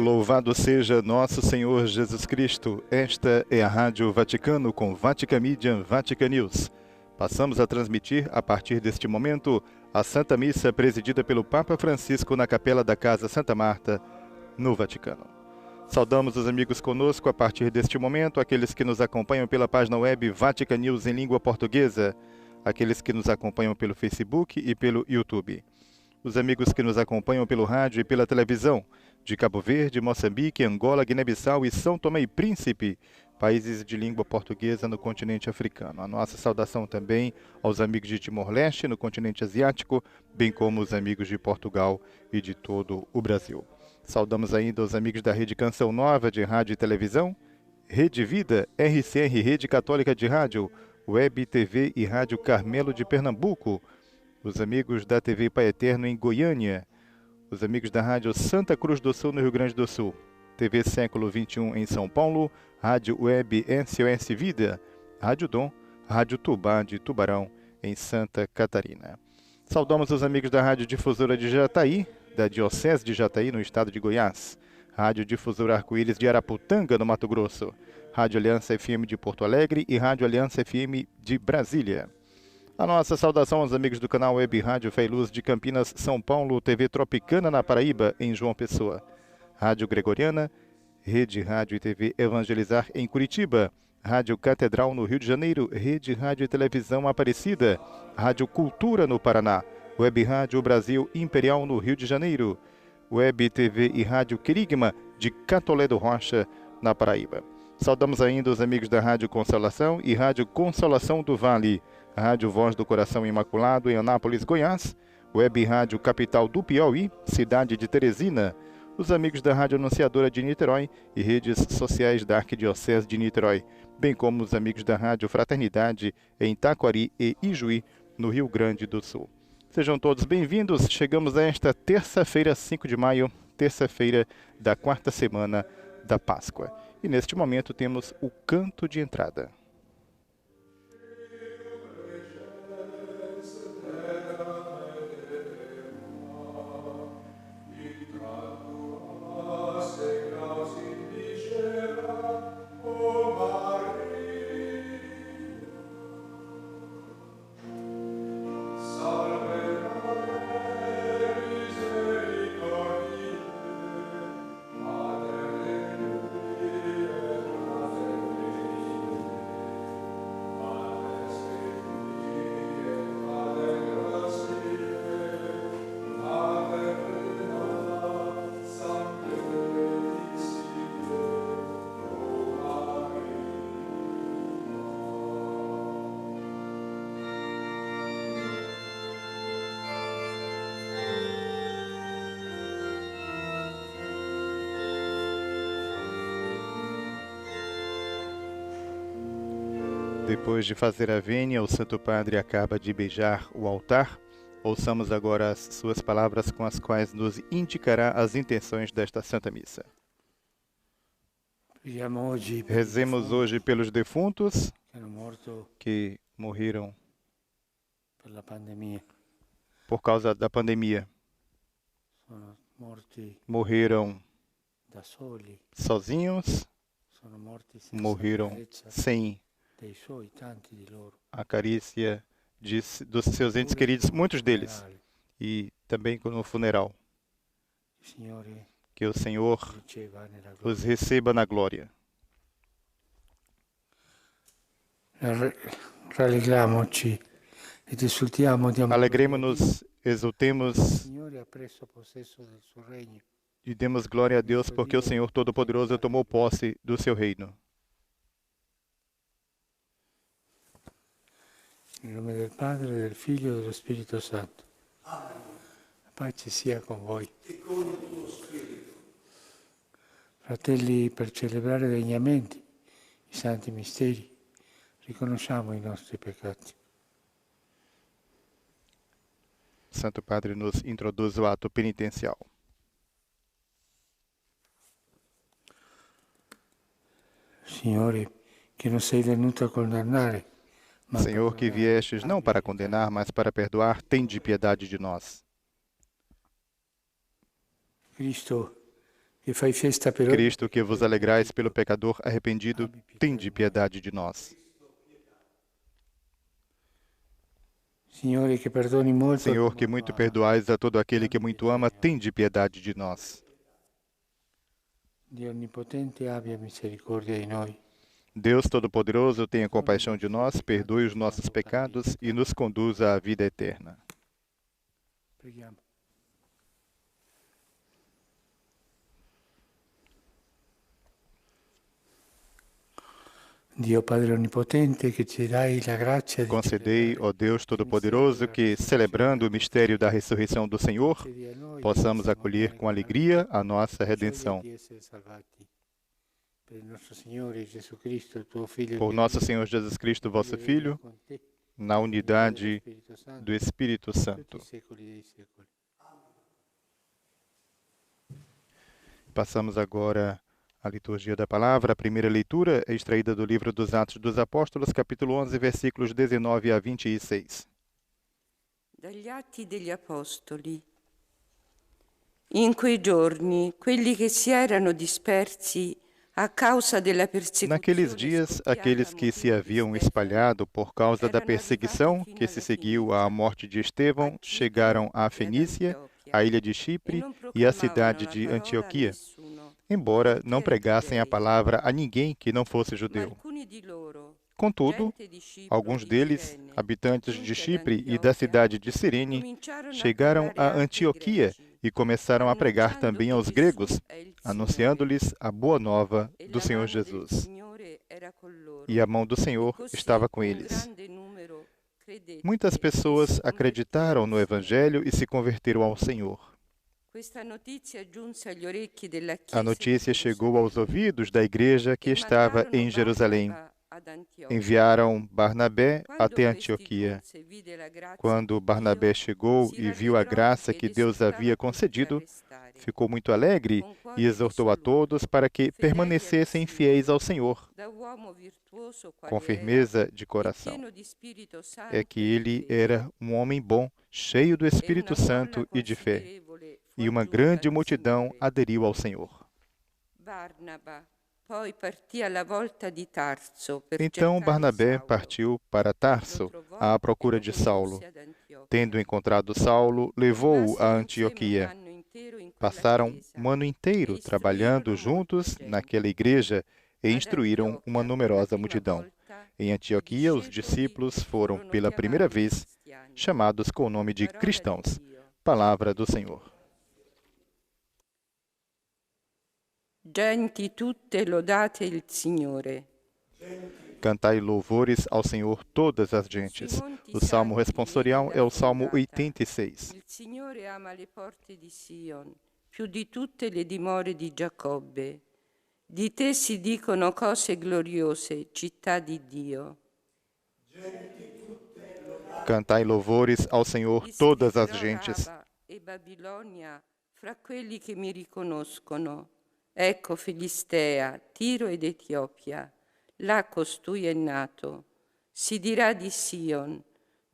Louvado seja nosso Senhor Jesus Cristo. Esta é a Rádio Vaticano com Vatican Media, Vatican News. Passamos a transmitir, a partir deste momento, a Santa Missa presidida pelo Papa Francisco na Capela da Casa Santa Marta, no Vaticano. Saudamos os amigos conosco a partir deste momento, aqueles que nos acompanham pela página web Vatican News em língua portuguesa, aqueles que nos acompanham pelo Facebook e pelo YouTube. Os amigos que nos acompanham pelo rádio e pela televisão, de Cabo Verde, Moçambique, Angola, Guiné-Bissau e São Tomé e Príncipe, países de língua portuguesa no continente africano. A nossa saudação também aos amigos de Timor-Leste, no continente asiático, bem como os amigos de Portugal e de todo o Brasil. Saudamos ainda os amigos da Rede Canção Nova de Rádio e Televisão, Rede Vida, RCR Rede Católica de Rádio, Web TV e Rádio Carmelo de Pernambuco, os amigos da TV Pai Eterno em Goiânia, os amigos da Rádio Santa Cruz do Sul no Rio Grande do Sul, TV Século XXI em São Paulo, Rádio Web SOS Vida, Rádio Dom, Rádio Tubá de Tubarão em Santa Catarina. Saudamos os amigos da Rádio Difusora de Jataí, da Diocese de Jataí, no estado de Goiás, Rádio Difusora Arco-Íris de Araputanga, no Mato Grosso, Rádio Aliança FM de Porto Alegre e Rádio Aliança FM de Brasília. A nossa saudação aos amigos do canal Web Rádio Fé e Luz de Campinas, São Paulo, TV Tropicana na Paraíba, em João Pessoa, Rádio Gregoriana, Rede Rádio e TV Evangelizar em Curitiba, Rádio Catedral no Rio de Janeiro, Rede Rádio e Televisão Aparecida, Rádio Cultura no Paraná, Web Rádio Brasil Imperial no Rio de Janeiro, Web TV e Rádio Querigma de Catolé do Rocha, na Paraíba. Saudamos ainda os amigos da Rádio Consolação e Rádio Consolação do Vale, Rádio Voz do Coração Imaculado em Anápolis, Goiás, Web Rádio Capital do Piauí, cidade de Teresina, os amigos da Rádio Anunciadora de Niterói e redes sociais da Arquidiocese de Niterói, bem como os amigos da Rádio Fraternidade em Taquari e Ijuí, no Rio Grande do Sul. Sejam todos bem-vindos. Chegamos a esta terça-feira, 5 de maio, terça-feira da quarta semana da Páscoa. E neste momento temos o canto de entrada. Depois de fazer a vênia, o Santo Padre acaba de beijar o altar. Ouçamos agora as suas palavras com as quais nos indicará as intenções desta Santa Missa. Rezemos hoje pelos defuntos que morreram por causa da pandemia. Morreram sozinhos, morreram sem a carícia dos seus entes queridos, muitos deles, e também no funeral. Que o Senhor os receba na glória. Alegremos-nos, exultemos e demos glória a Deus, porque o Senhor Todo-Poderoso tomou posse do seu reino. Nel nome del Padre, del Figlio e dello Spirito Santo. La pace sia con voi. E con il tuo spirito. Fratelli, per celebrare degnamente i santi misteri, riconosciamo i nostri peccati. Santo Padre nos introduz o ato penitencial. Signore, che non sei venuto a condannare, Senhor, que viestes não para condenar, mas para perdoar, tende piedade de nós. Cristo, che fai festa per Cristo, que vos alegrais pelo pecador arrependido, tende piedade de nós. Signore, che perdoni molto. Senhor, que muito perdoais a todo aquele que muito ama, tende piedade de nós. Dio onnipotente abbia misericordia di noi. Deus Todo-Poderoso, tenha compaixão de nós, perdoe os nossos pecados e nos conduza à vida eterna. Preghiamo. Dio Padre Onnipotente, che ci dai la grazia di Concedei, ó Deus Todo-Poderoso, que, celebrando o mistério da ressurreição do Senhor, possamos acolher com alegria a nossa redenção. di essere salvati. Per il nostro Signore Gesù Cristo, il tuo Figlio, Por nosso Senhor Jesus Cristo, vosso Filho, con te, na unidade Spirito Santo, do Espírito tutti Santo. i secoli dei secoli. Passamos agora à liturgia da palavra. A primeira leitura é extraída do livro dos Atos dos Apóstolos, capítulo 11, versículos 19 a 26. Dagli Atti degli Apostoli. In quei giorni, quelli che si erano dispersi a causa della persecuzione. Naqueles dias, aqueles que se haviam espalhado por causa da perseguição que se seguiu à morte de Estevão chegaram à Fenícia, à ilha de Chipre e à cidade de Antioquia, embora não pregassem a palavra a ninguém que não fosse judeu. Contudo, alguns deles, habitantes de Chipre e da cidade de Cirene, chegaram a Antioquia e começaram a pregar também aos gregos, anunciando-lhes a boa nova do Senhor Jesus. E a mão do Senhor estava com eles. Muitas pessoas acreditaram no Evangelho e se converteram ao Senhor. A notícia chegou aos ouvidos da igreja que estava em Jerusalém. Enviaram Barnabé até Antioquia. Quando Barnabé chegou e viu a graça que Deus havia concedido, ficou muito alegre e exortou a todos para que permanecessem fiéis ao Senhor, com firmeza de coração. É que ele era um homem bom, cheio do Espírito Santo e de fé, e uma grande multidão aderiu ao Senhor. Então Barnabé partiu para Tarso à procura de Saulo. Tendo encontrado Saulo, levou-o a Antioquia. Passaram um ano inteiro trabalhando juntos naquela igreja e instruíram uma numerosa multidão. Em Antioquia, os discípulos foram pela primeira vez chamados com o nome de cristãos. Palavra do Senhor. Genti tutte, lodate il Signore. Cantai louvores ao Senhor todas as gentes. O salmo responsorial é o Salmo 86. Il Signore ama le porte di Sion, più di tutte le dimore di Giacobbe. Di te si dicono cose gloriose, città di Dio. Cantai louvores ao Senhor todas as gentes. E Babilonia, fra quelli che mi riconoscono. Ecco Filistea, Tiro ed Etiopia, là costui è nato. Si dirà di Sion,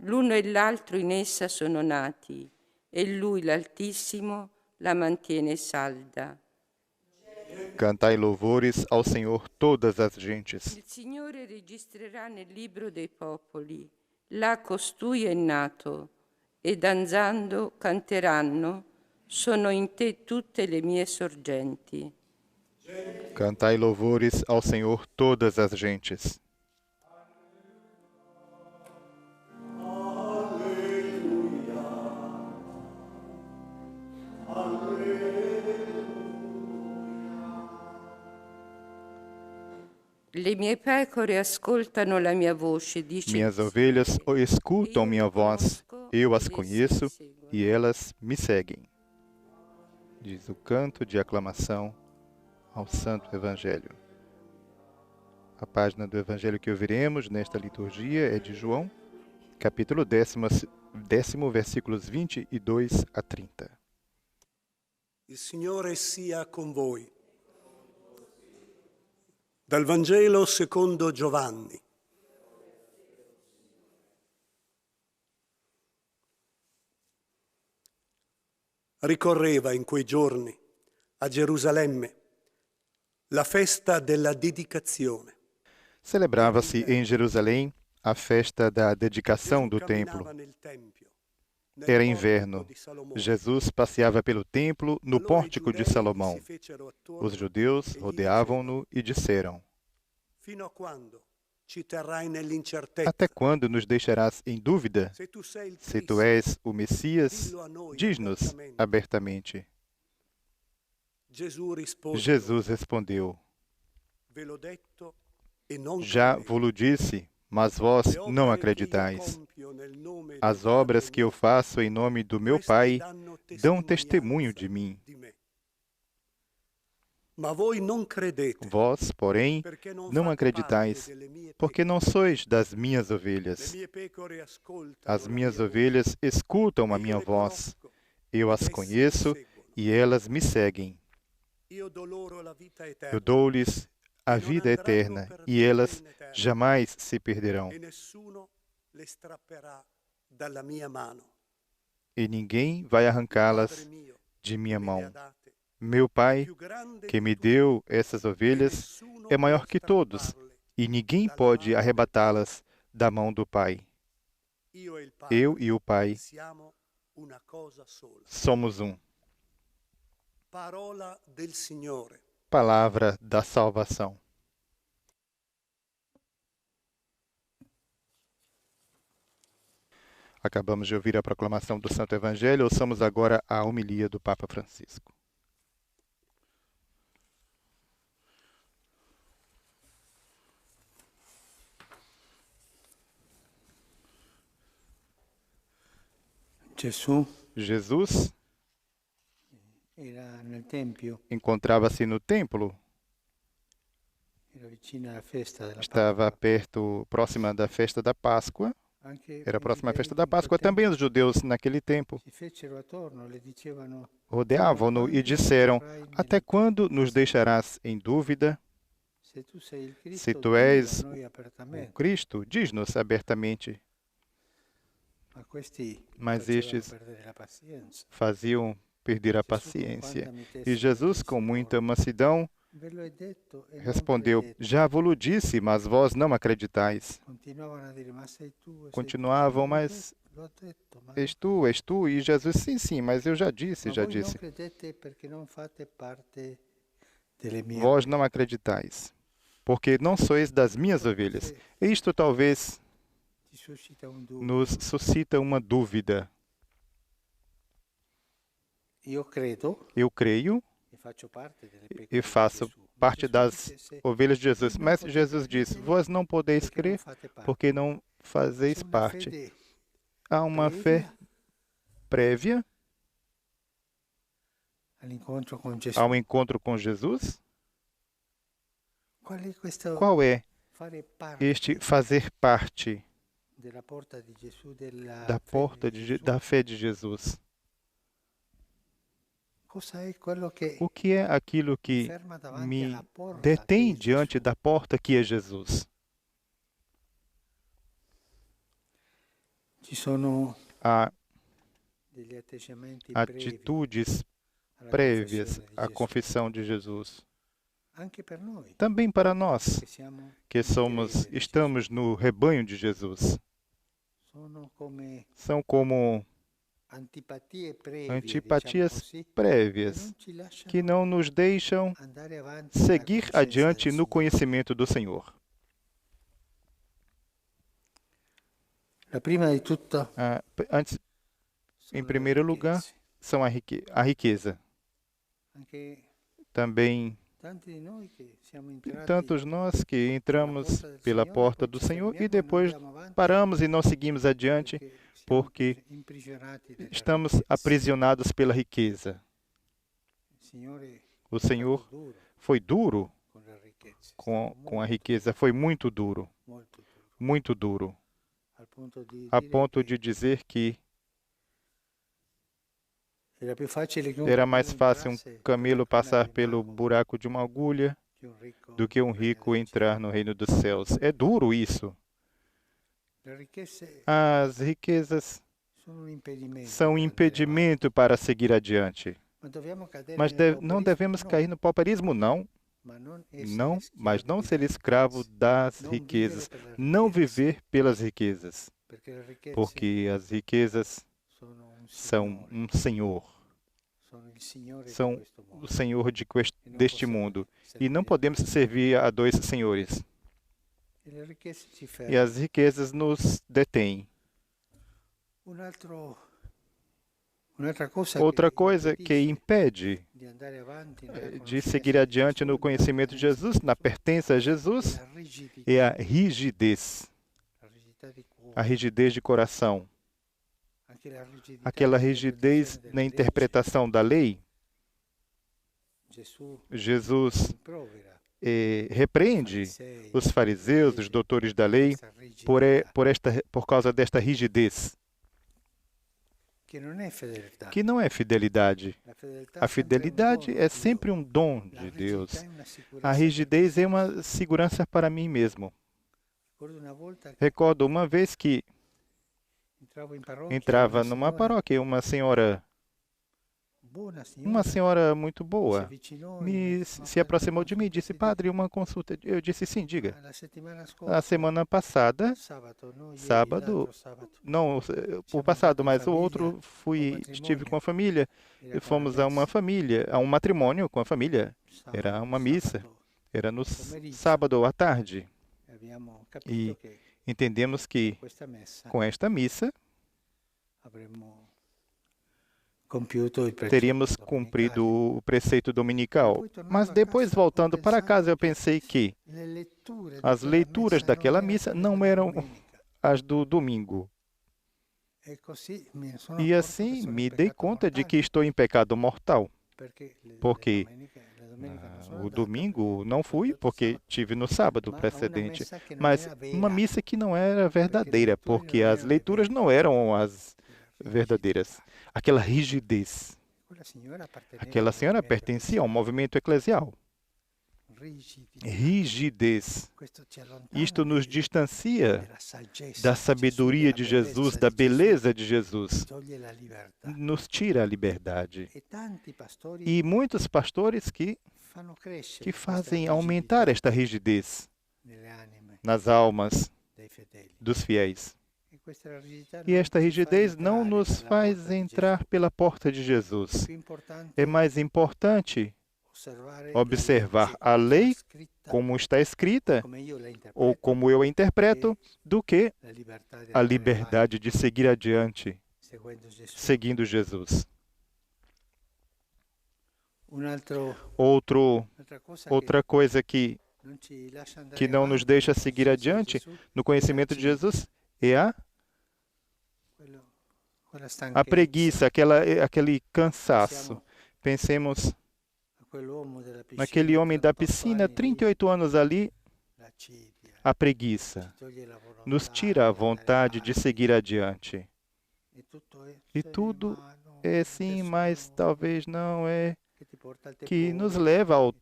l'uno e l'altro in essa sono nati, e lui, l'Altissimo, la mantiene salda. Cantai louvores ao Senhor todas as gentes. Il Signore registrerà nel libro dei popoli, là costui è nato, e danzando canteranno, sono in te tutte le mie sorgenti. Cantai louvores ao Senhor todas as gentes. Le mie pecore ascoltano la mia voce, dice. Minhas ovelhas escutam minha voz, eu as conheço e elas me seguem. Diz o canto de aclamação ao Santo Evangelho. A página do Evangelho que ouviremos nesta liturgia é de João, capítulo 10, versículos 22 a 30. Il Signore sia con voi. Dal Vangelo secondo Giovanni. Ricorreva in quei giorni a Gerusalemme la festa della dedicazione. Celebrava-se em Jerusalém a festa da dedicação do templo. Era inverno. Jesus passeava pelo templo no pórtico de Salomão. Os judeus rodeavam-no e disseram: Até quando nos deixarás em dúvida? Se tu és o Messias, diz-nos abertamente. Jesus respondeu: Já vos disse, mas vós não acreditais. As obras que eu faço em nome do meu Pai dão testemunho de mim. Vós, porém, não acreditais, porque não sois das minhas ovelhas. As minhas ovelhas escutam a minha voz. Eu as conheço e elas me seguem. Eu dou-lhes a vida eterna e elas jamais se perderão. E ninguém vai arrancá-las de minha mão. Meu Pai, que me deu essas ovelhas, é maior que todos, e ninguém pode arrebatá-las da mão do Pai. Eu e o Pai somos um. Palavra da salvação. Acabamos de ouvir a proclamação do Santo Evangelho. Ouçamos agora a homilia do Papa Francisco. Jesus encontrava-se no templo. Estava próxima da festa da Páscoa. Era próxima à festa da Páscoa. Também os judeus, naquele tempo, rodeavam-no e disseram: Até quando nos deixarás em dúvida? Se tu és o Cristo, diz-nos abertamente. Mas estes faziam perder a paciência. E Jesus, com muita mansidão, respondeu: Já vos disse, mas vós não acreditais. Continuavam, mas és tu. E Jesus: Sim, mas eu já disse. Vós não acreditais, porque não sois das minhas ovelhas. Isto talvez nos suscita uma dúvida. Eu creio e faço parte das ovelhas de Jesus. Mas Jesus diz: Vós não podeis crer porque não fazeis parte. Há uma fé prévia ao encontro com Jesus. Qual é este fazer parte da fé de Jesus? O que é aquilo que me detém diante da porta que é Jesus? Há atitudes prévias à confissão de Jesus. Também para nós, que estamos no rebanho de Jesus. São como antipatias prévias que não nos deixam seguir adiante no conhecimento do Senhor. Antes, em primeiro lugar, são a riqueza. Também, tantos nós que entramos pela porta do Senhor e depois paramos e não seguimos adiante porque estamos aprisionados pela riqueza. O Senhor foi duro com a riqueza, foi muito duro, a ponto de dizer que era mais fácil um camelo passar pelo buraco de uma agulha do que um rico entrar no reino dos céus. É duro isso. As riquezas são um impedimento para seguir adiante. Mas não devemos cair no pauperismo, não. Não, mas não ser escravo das riquezas. Não viver pelas riquezas. Porque as riquezas são um senhor. São o senhor deste mundo. E não podemos servir a dois senhores. E as riquezas nos detêm. Outra coisa que impede de seguir adiante no conhecimento de Jesus, na pertença a Jesus, é a rigidez de coração. Aquela rigidez na interpretação da lei. Jesus repreende os fariseus, os doutores da lei, por causa desta rigidez. Que não é fidelidade. A fidelidade é sempre um dom de Deus. A rigidez é uma segurança para mim mesmo. Recordo uma vez que entrava numa paróquia, uma senhora muito boa, se aproximou de mim e disse: "Padre, uma consulta." Eu disse: "Sim, diga." A semana passada, sábado, não o passado, mas o outro, estive com a família, e fomos a um matrimônio com a família. Era uma missa, era no sábado à tarde. E entendemos que com esta missa teríamos cumprido o preceito dominical. Mas depois, voltando para casa, eu pensei que as leituras daquela missa não eram as do domingo. E assim me dei conta de que estou em pecado mortal. Porque o domingo não fui, porque tive no sábado precedente. Mas uma missa que não era verdadeira, porque as leituras não eram as verdadeiras. Aquela rigidez. Aquela senhora pertencia a um movimento eclesial. Rigidez. Isto nos distancia da sabedoria de Jesus, da beleza de Jesus. Nos tira a liberdade. E muitos pastores que fazem aumentar esta rigidez nas almas dos fiéis. E esta rigidez não nos faz entrar pela porta de Jesus. É mais importante observar a lei como está escrita ou como eu a interpreto, do que a liberdade de seguir adiante, seguindo Jesus. Outra coisa que não nos deixa seguir adiante no conhecimento de Jesus é a preguiça, aquele cansaço. Pensemos naquele homem da piscina, 38 anos ali. A preguiça nos tira a vontade de seguir adiante. E tudo é sim, mas talvez não é, que nos leva ao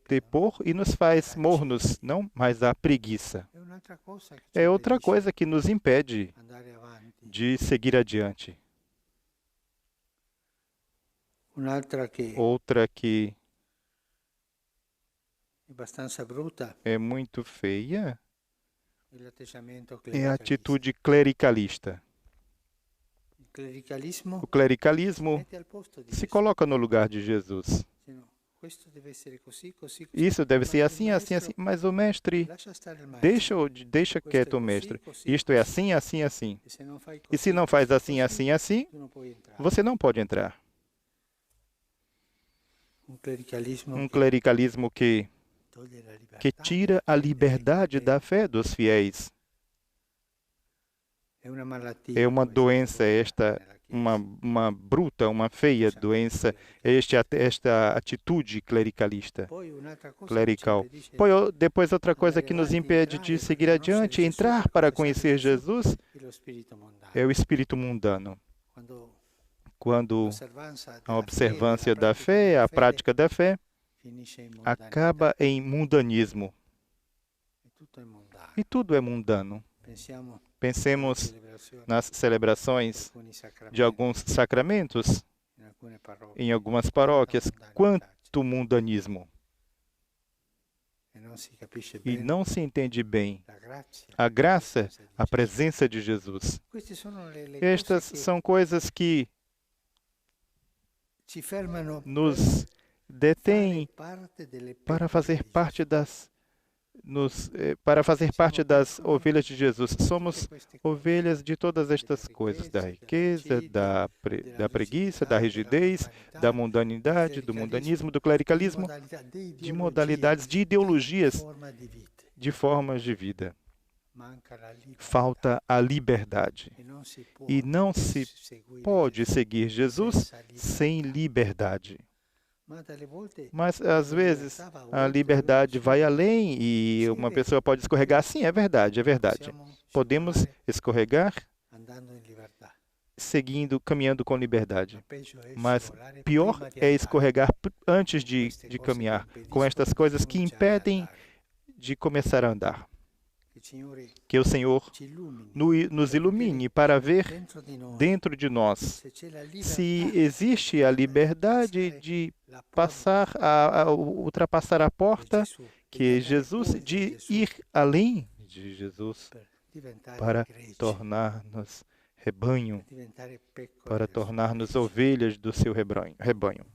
tepor e nos faz mornos, não, mas a preguiça. É outra coisa que nos impede de seguir adiante. Outra que é muito feia é a atitude clericalista. O clericalismo se coloca no lugar de Jesus. Isso deve ser assim, assim, assim. Mas o mestre, deixa quieto o mestre. Isto é assim, assim, assim. E se não faz assim, assim, assim, você não pode entrar. Um clericalismo que tira a liberdade da fé dos fiéis. É uma doença esta, uma bruta, uma feia doença, esta atitude clericalista, clerical. Depois outra coisa que nos impede de seguir adiante, entrar para conhecer Jesus, é o espírito mundano. Quando a observância da fé, a prática da fé, acaba em mundanismo. E tudo é mundano. Pensemos nas celebrações de alguns sacramentos, em algumas paróquias, quanto mundanismo. E não se entende bem a graça, a presença de Jesus. Estas são coisas que nos detêm para fazer parte das ovelhas de Jesus. Somos ovelhas de todas estas coisas, da riqueza, da preguiça, da rigidez, da mundanidade, do mundanismo, do clericalismo, de modalidades, de ideologias, de formas de vida. Falta a liberdade. E não se pode seguir Jesus sem liberdade. Mas, às vezes, a liberdade vai além e uma pessoa pode escorregar. Sim, é verdade, é verdade. Podemos escorregar caminhando com liberdade. Mas pior é escorregar antes de caminhar, com estas coisas que impedem de começar a andar. Que o Senhor nos ilumine para ver dentro de nós se existe a liberdade de ultrapassar a porta, que é Jesus, de ir além de Jesus para tornar-nos rebanho, para tornar-nos ovelhas do seu rebanho.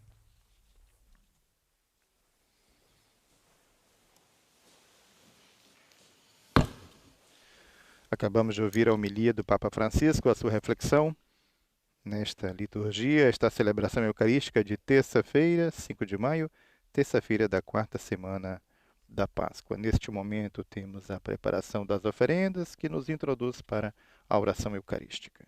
Acabamos de ouvir a homilia do Papa Francisco, a sua reflexão nesta liturgia, esta celebração eucarística de terça-feira, 5 de maio, terça-feira da quarta semana da Páscoa. Neste momento temos a preparação das oferendas que nos introduz para a oração eucarística.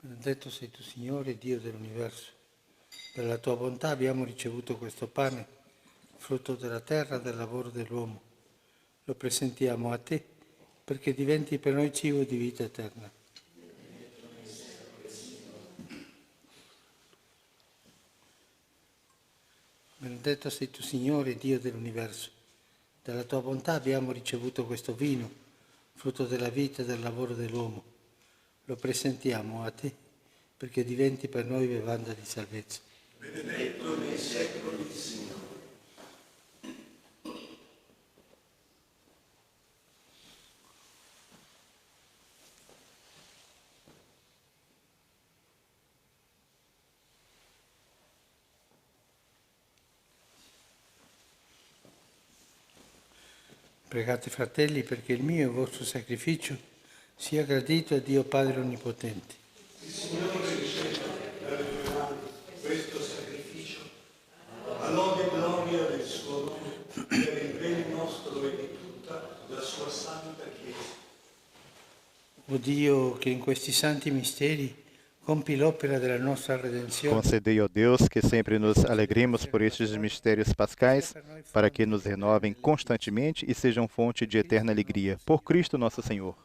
Benedetto sei tu, Signore, Dio dell'universo. Per la tua bontà abbiamo ricevuto questo pane, frutto della terra, del lavoro dell'uomo. Lo presentiamo a te perché diventi per noi cibo di vita eterna. Benedetto sei tu, Signore, Dio dell'universo. Dalla tua bontà abbiamo ricevuto questo vino, frutto della vita e del lavoro dell'uomo. Lo presentiamo a te perché diventi per noi bevanda di salvezza. Benedetto nei secoli, Signore. Pregate, fratelli, perché il mio e il vostro sacrificio sia gradito a Dio Padre Onnipotente. Il Signore riceva dalle tue mani questo sacrificio, a lode e gloria del suo nome, per il bene nostro e di tutta la sua santa Chiesa. O Dio, che in questi santi misteri compi l'opera della nostra redenzione. Concedei, ó Deus, que sempre nos alegremos por estes mistérios pascais, para que nos renovem constantemente e sejam fonte de eterna alegria. Por Cristo nosso Senhor.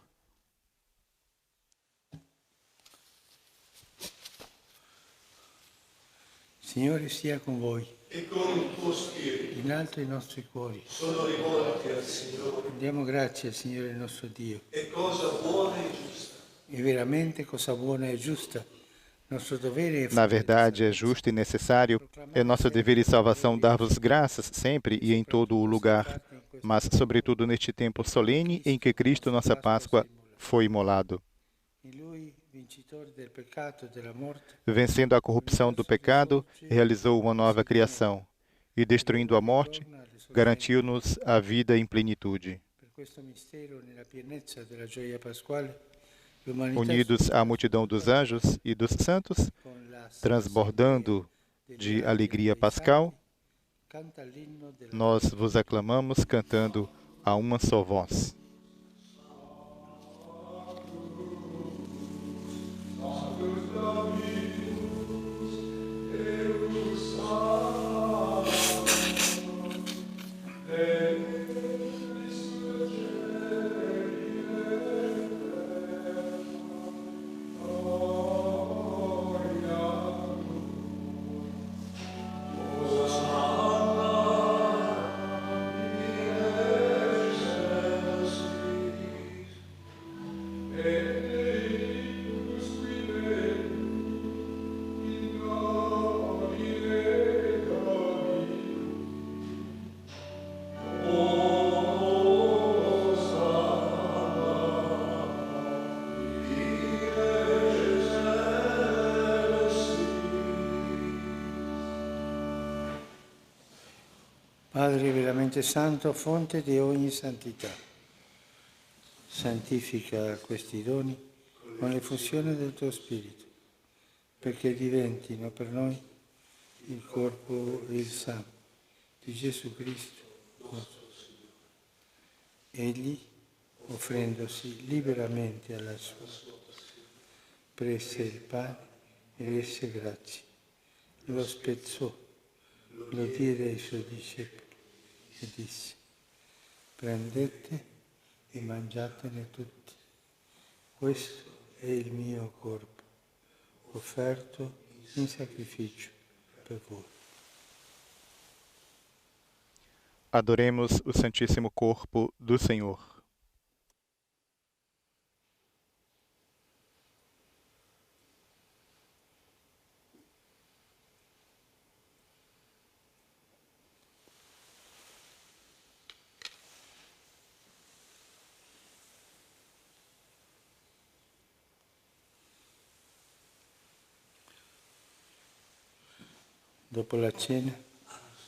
Signore sia con voi. E con il tuo spirito. In alto i nostri cuori. Sono rivolti al Signore. Diamo grazie al Signore il nostro Dio. È cosa buona e giusta. E veramente cosa buona e giusta. Nosso dovere Na verdade, é justo e necessário, é nosso dever e salvação dar-vos graças sempre e em todo o lugar, mas sobretudo neste tempo solene em que Cristo, nossa Páscoa, foi imolado. Vencendo a corrupção do pecado, realizou uma nova criação e, destruindo a morte, garantiu-nos a vida em plenitude. Unidos à multidão dos anjos e dos santos, transbordando de alegria pascal, nós vos aclamamos cantando a uma só voz. Padre veramente santo, fonte di ogni santità, santifica questi doni con l'effusione del tuo Spirito, perché diventino per noi il corpo e il sangue di Gesù Cristo, nostro Signore. Egli, offrendosi liberamente alla sua prese il pane e rese grazie, lo spezzò, lo diede ai suoi discepoli e disse: prendete e mangiatene tutti, questo è il mio corpo, offerto in sacrificio per voi. Adoremos o Santíssimo Corpo do Senhor. Dopo la cena,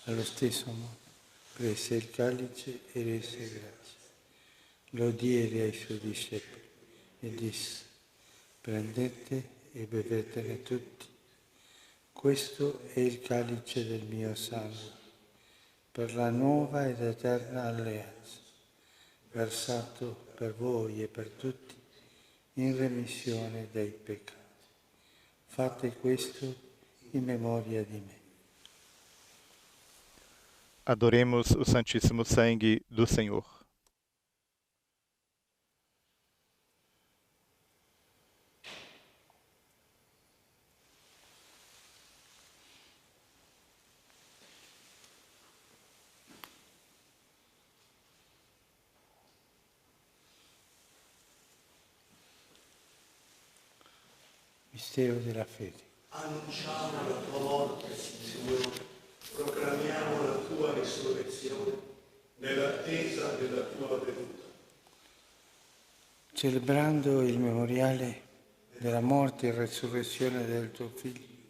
allo stesso modo, prese il calice e rese grazie. Lo diede ai suoi discepoli e disse: prendete e bevetene tutti. Questo è il calice del mio sangue, per la nuova ed eterna alleanza, versato per voi e per tutti in remissione dei peccati. Fate questo in memoria di me. Adoremos o Santíssimo Sangue do Senhor. Mistero della fede. Annunciamo la tua morte, Signore, proclamiamo la tua risurrezione nell'attesa della tua venuta. Celebrando il memoriale della morte e resurrezione del tuo Figlio,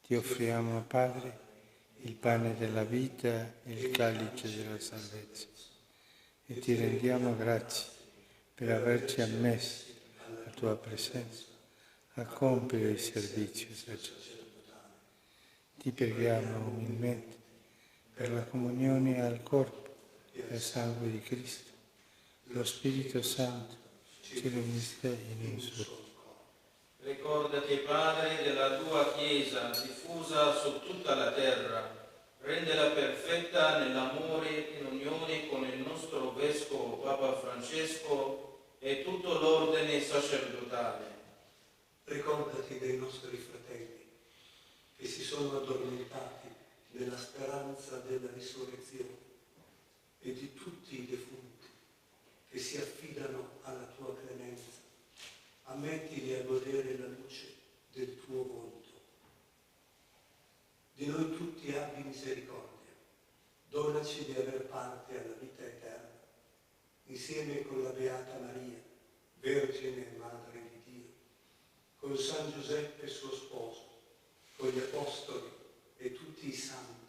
ti offriamo, Padre, il pane della vita e il calice della salvezza e ti rendiamo grazie per averci ammessi alla tua presenza a compiere il servizio sacerdotale. Ti preghiamo umilmente per la comunione al corpo e al sangue di Cristo, lo Spirito Santo ci riunisca in un solo. Ricordati, Padre, della tua Chiesa diffusa su tutta la terra, rendela perfetta nell'amore e in unione con il nostro Vescovo Papa Francesco e tutto l'ordine sacerdotale. Ricordati dei nostri fratelli che si sono addormentati nella speranza della risurrezione e di tutti i defunti che si affidano alla tua clemenza. Ammettili a godere la luce del tuo volto. Di noi tutti abbi misericordia. Donaci di aver parte alla vita eterna, insieme con la Beata Maria, Vergine e Madre di Dio, con San Giuseppe suo sposo, con gli Apostoli e tutti i santi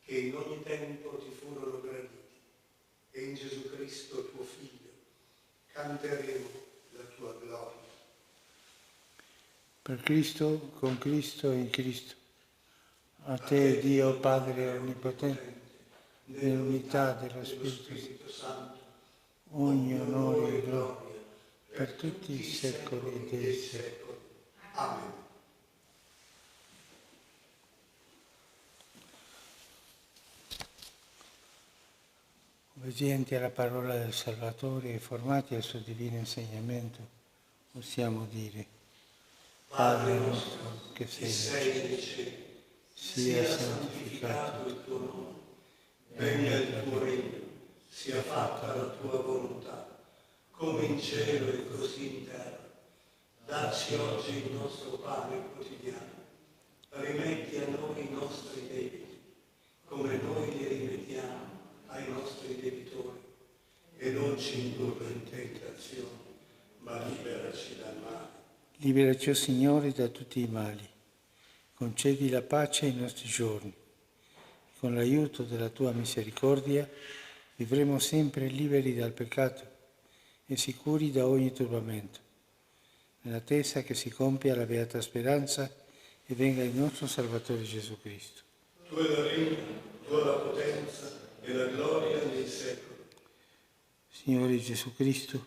che in ogni tempo ti furono graditi, e in Gesù Cristo tuo Figlio canteremo la tua gloria. Per Cristo, con Cristo e in Cristo, a te Dio Padre Onnipotente, nell'unità dello Spirito Santo, ogni onore e gloria per tutti i secoli dei secoli. Amen. Obbedienti alla parola del Salvatore e formati al suo divino insegnamento, possiamo dire: Padre nostro che sei nei cieli, sia santificato il tuo nome, Venga il tuo regno, sia fatta la tua volontà, come in cielo e così in terra. Dacci oggi il nostro pane quotidiano. Rimetti a noi i nostri debiti, come noi li rimettiamo ai nostri debitori. E non ci indurre in tentazione, ma liberaci dal male. Liberaci, o Signore, da tutti i mali. Concedi la pace ai nostri giorni. con l'aiuto della tua misericordia, vivremo sempre liberi dal peccato e sicuri da ogni turbamento, nell'attesa che si compia la beata speranza e venga il nostro Salvatore Gesù Cristo. Tu è la regna, tu è la potenza e la gloria nei secoli. Signore Gesù Cristo,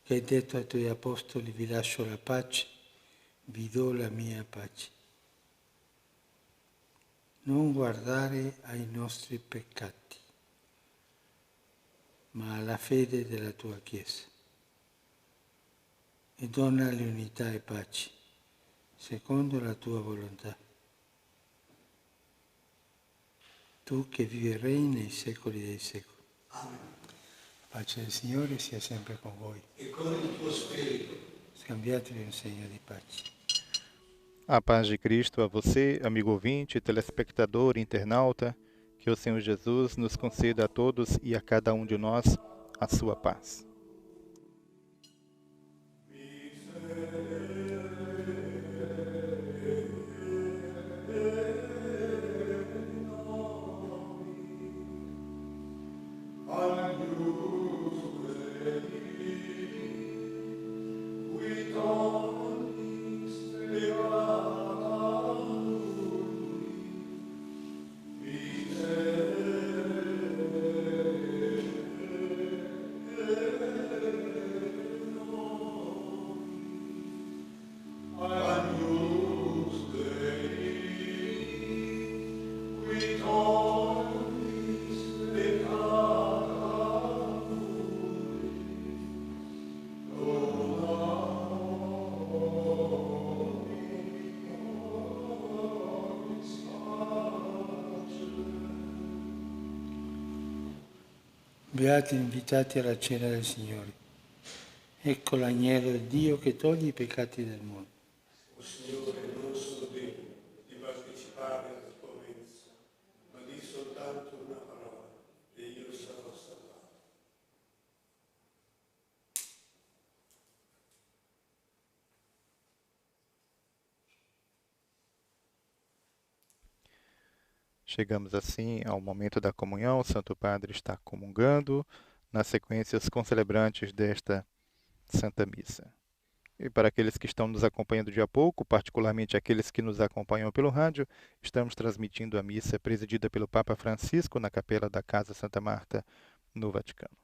che hai detto ai tuoi apostoli: vi lascio la pace, vi do la mia pace. Non guardare ai nostri peccati, ma alla fede della tua Chiesa, e donale unità e pace, secondo la tua volontà. Tu che vivi e regni nei secoli dei secoli. Amen. La pace del Signore sia sempre con voi. E con il tuo spirito. Scambiatevi un segno di pace. A paz de Cristo a você, amigo ouvinte, telespectador, internauta, que o Senhor Jesus nos conceda a todos e a cada um de nós a sua paz. Beati invitati alla cena del Signore. Ecco l'agnello di Dio che toglie i peccati del mondo. O Signore, non sono degno di partecipare alla tua mensa, ma di soltanto una parola e io sarò salvato. Chegamos assim ao momento da comunhão. O Santo Padre está comungando, na sequência os concelebrantes desta Santa Missa. E para aqueles que estão nos acompanhando de a pouco, particularmente aqueles que nos acompanham pelo rádio, estamos transmitindo a missa presidida pelo Papa Francisco na capela da Casa Santa Marta, no Vaticano.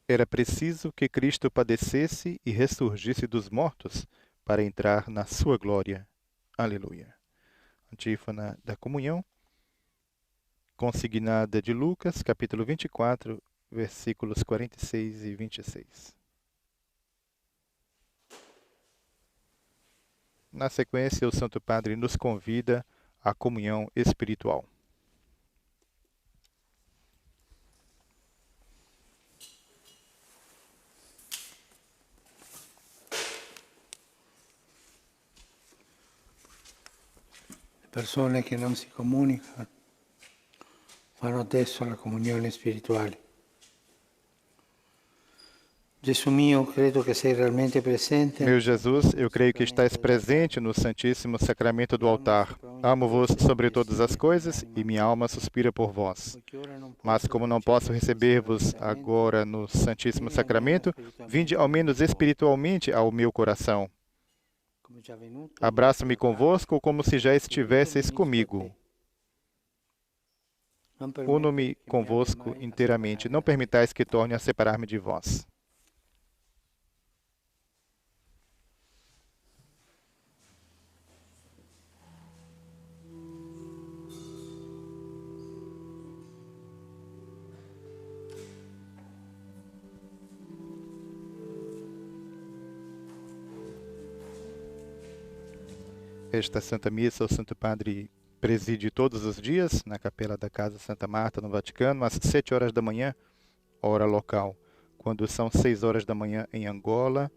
Era preciso que Cristo padecesse e ressurgisse dos mortos para entrar na sua glória. Aleluia. Antífona da comunhão, consignada de Lucas, capítulo 24, versículos 46 e 26. Na sequência, o Santo Padre nos convida à comunhão espiritual. Persone che non si comunicano fanno adesso la comunione spirituale. Gesù mio, credo che sei realmente presente. Meu Jesus, eu creio que estás presente no Santíssimo Sacramento do altar. Amo-vos sobre todas as coisas e minha alma suspira por vós. Mas como não posso receber-vos agora no Santíssimo Sacramento, vinde ao menos espiritualmente ao meu coração. Abraça-me convosco como se já estivesseis comigo. Uno-me convosco inteiramente. Não permitais que torne a separar-me de vós. Esta Santa Missa, o Santo Padre preside todos os dias na capela da Casa Santa Marta, no Vaticano, às 7 horas da manhã, hora local. Quando são 6 horas da manhã em Angola,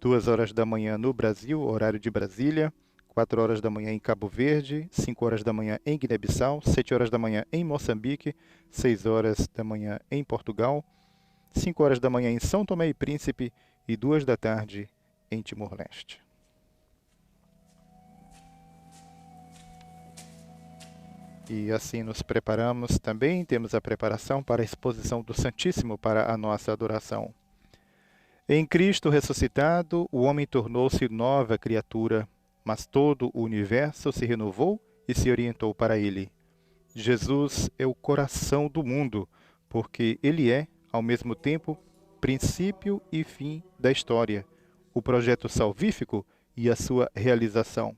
2 horas da manhã no Brasil, horário de Brasília, 4 horas da manhã em Cabo Verde, 5 horas da manhã em Guiné-Bissau, 7 horas da manhã em Moçambique, 6 horas da manhã em Portugal, 5 horas da manhã em São Tomé e Príncipe e 2 da tarde em Timor-Leste. E assim nos preparamos também, temos a preparação para a exposição do Santíssimo para a nossa adoração. Em Cristo ressuscitado, o homem tornou-se nova criatura, mas todo o universo se renovou e se orientou para ele. Jesus é o coração do mundo, porque ele é, ao mesmo tempo, princípio e fim da história, o projeto salvífico e a sua realização.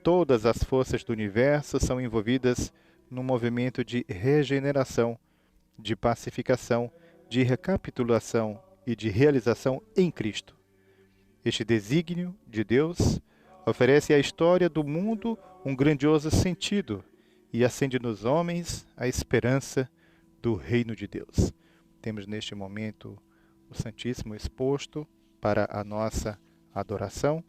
Todas as forças do universo são envolvidas num movimento de regeneração, de pacificação, de recapitulação e de realização em Cristo. Este desígnio de Deus oferece à história do mundo um grandioso sentido e acende nos homens a esperança do reino de Deus. Temos neste momento o Santíssimo exposto para a nossa adoração.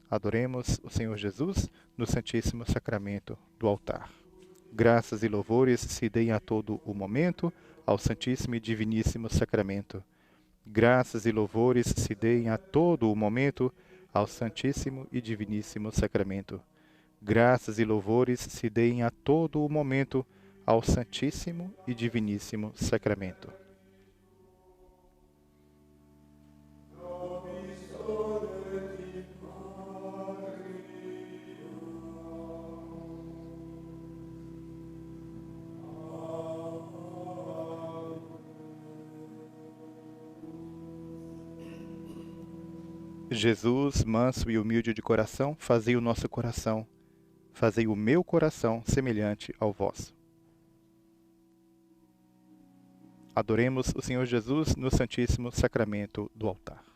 Adoremos o Senhor Jesus no Santíssimo Sacramento do altar. Graças e louvores se deem a todo o momento ao Santíssimo e Diviníssimo Sacramento. Graças e louvores se deem a todo o momento ao Santíssimo e Diviníssimo Sacramento. Graças e louvores se deem a todo o momento ao Santíssimo e Diviníssimo Sacramento. Jesus, manso e humilde de coração, fazei o nosso coração, fazei o meu coração semelhante ao vosso. Adoremos o Senhor Jesus no Santíssimo Sacramento do altar.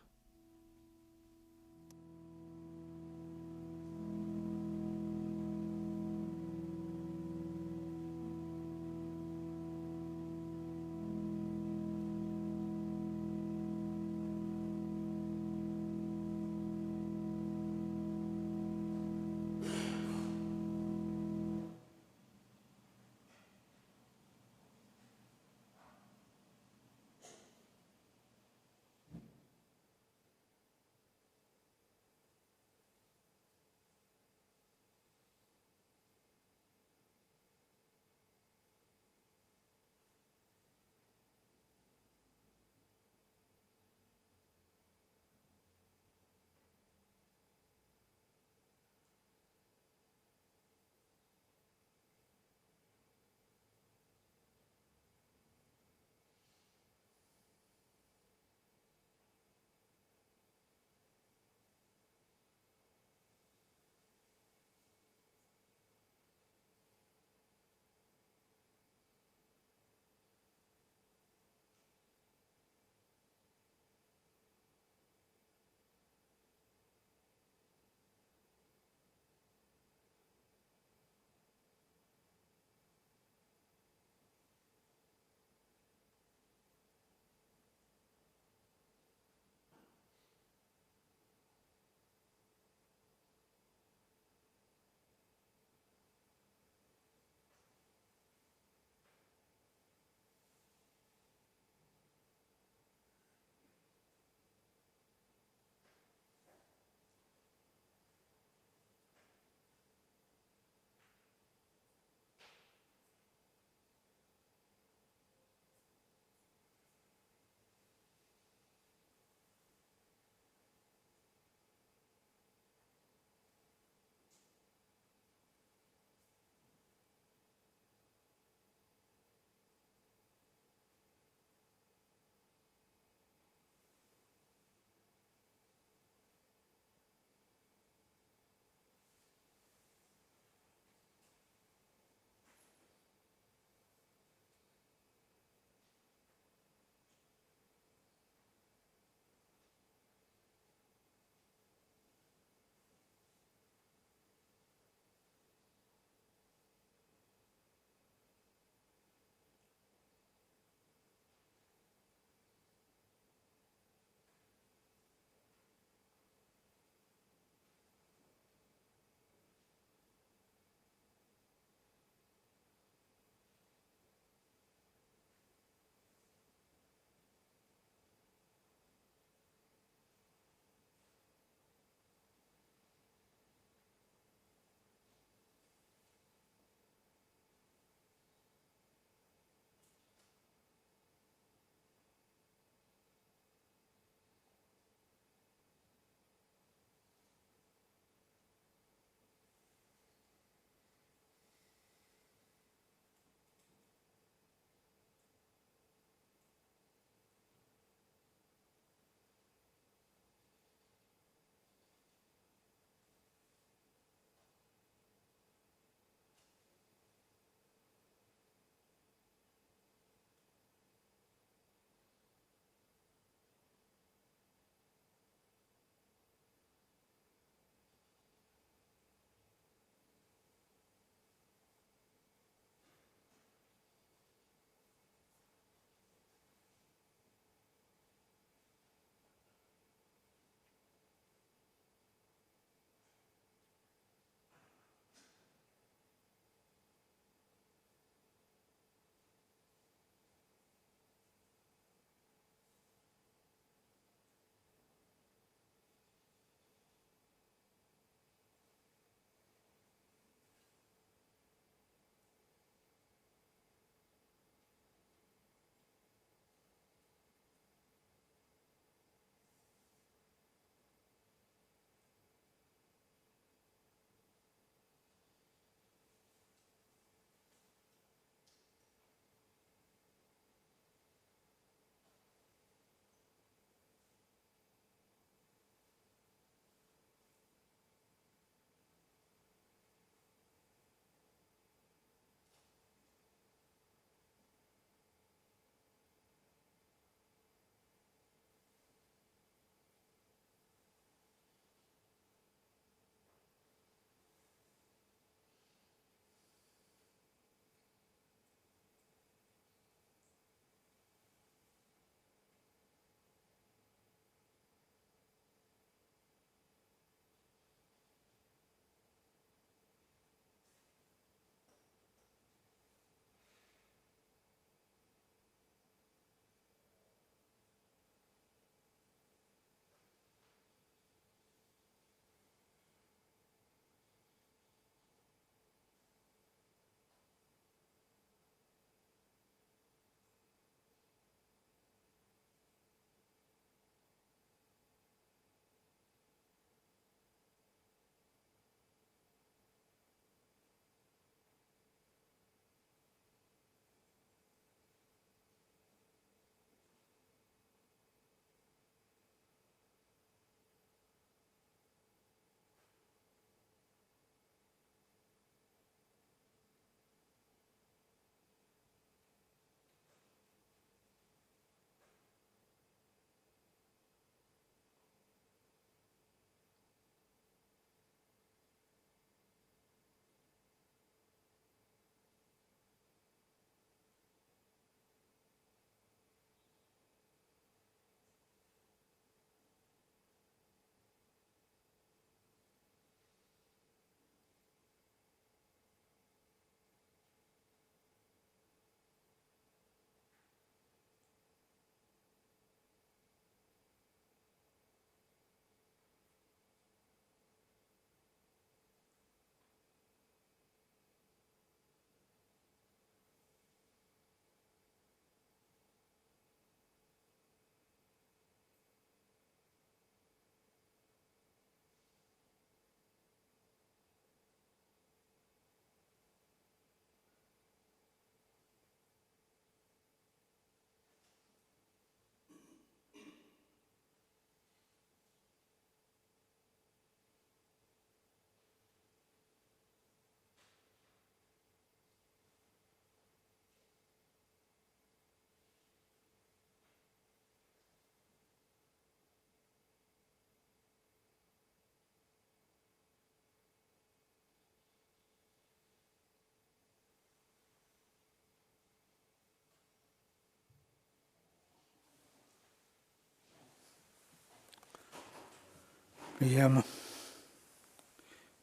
Preghiamo.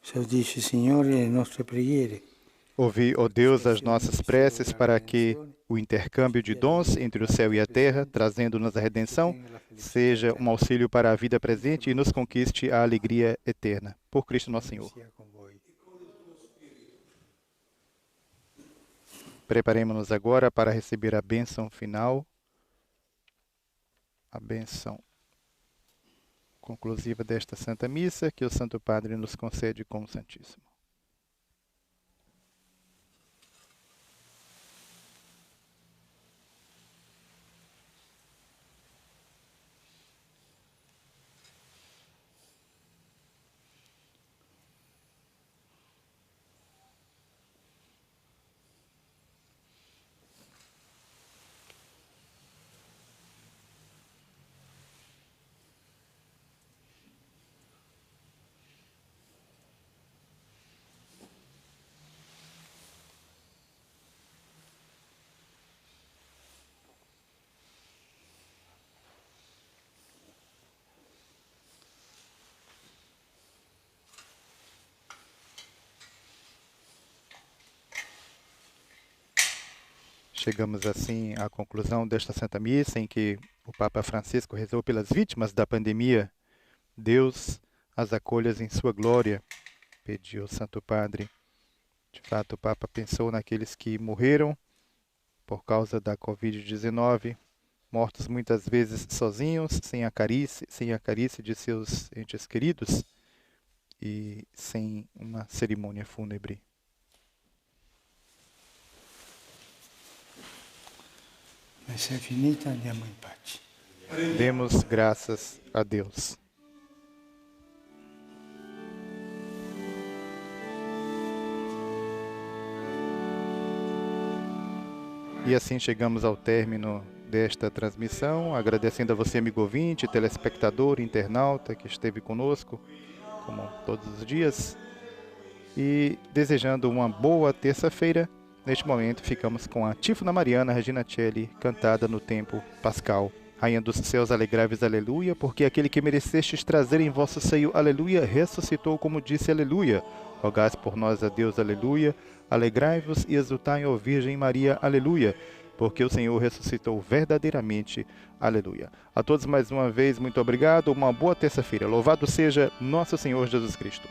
Saudisce, Signore, le nostre preghiere. Ouvi, ó Deus, as nossas preces para que o intercâmbio de dons entre o céu e a terra, trazendo-nos a redenção, seja um auxílio para a vida presente e nos conquiste a alegria eterna. Por Cristo nosso Senhor. Preparemos-nos agora para receber a bênção final, a bênção conclusiva desta Santa Missa, que o Santo Padre nos concede com o Santíssimo. Chegamos assim à conclusão desta Santa Missa, em que o Papa Francisco rezou pelas vítimas da pandemia. Deus as acolha em sua glória, pediu o Santo Padre. De fato, o Papa pensou naqueles que morreram por causa da Covid-19, mortos muitas vezes sozinhos, sem a carícia de seus entes queridos e sem uma cerimônia fúnebre. Mas é finita, andiamo in pace. Demos graças a Deus. E assim chegamos ao término desta transmissão, agradecendo a você, amigo ouvinte, telespectador, internauta que esteve conosco, como todos os dias, e desejando uma boa terça-feira. Neste momento ficamos com a Tífona Mariana Regina Celli, cantada no tempo pascal. Rainha dos céus, alegrai-vos, aleluia, porque aquele que merecestes trazer em vosso seio, aleluia, ressuscitou como disse, aleluia. Rogais por nós a Deus, aleluia. Alegrai-vos e exultai, ó Virgem Maria, aleluia, porque o Senhor ressuscitou verdadeiramente, aleluia. A todos mais uma vez, muito obrigado, uma boa terça-feira. Louvado seja nosso Senhor Jesus Cristo.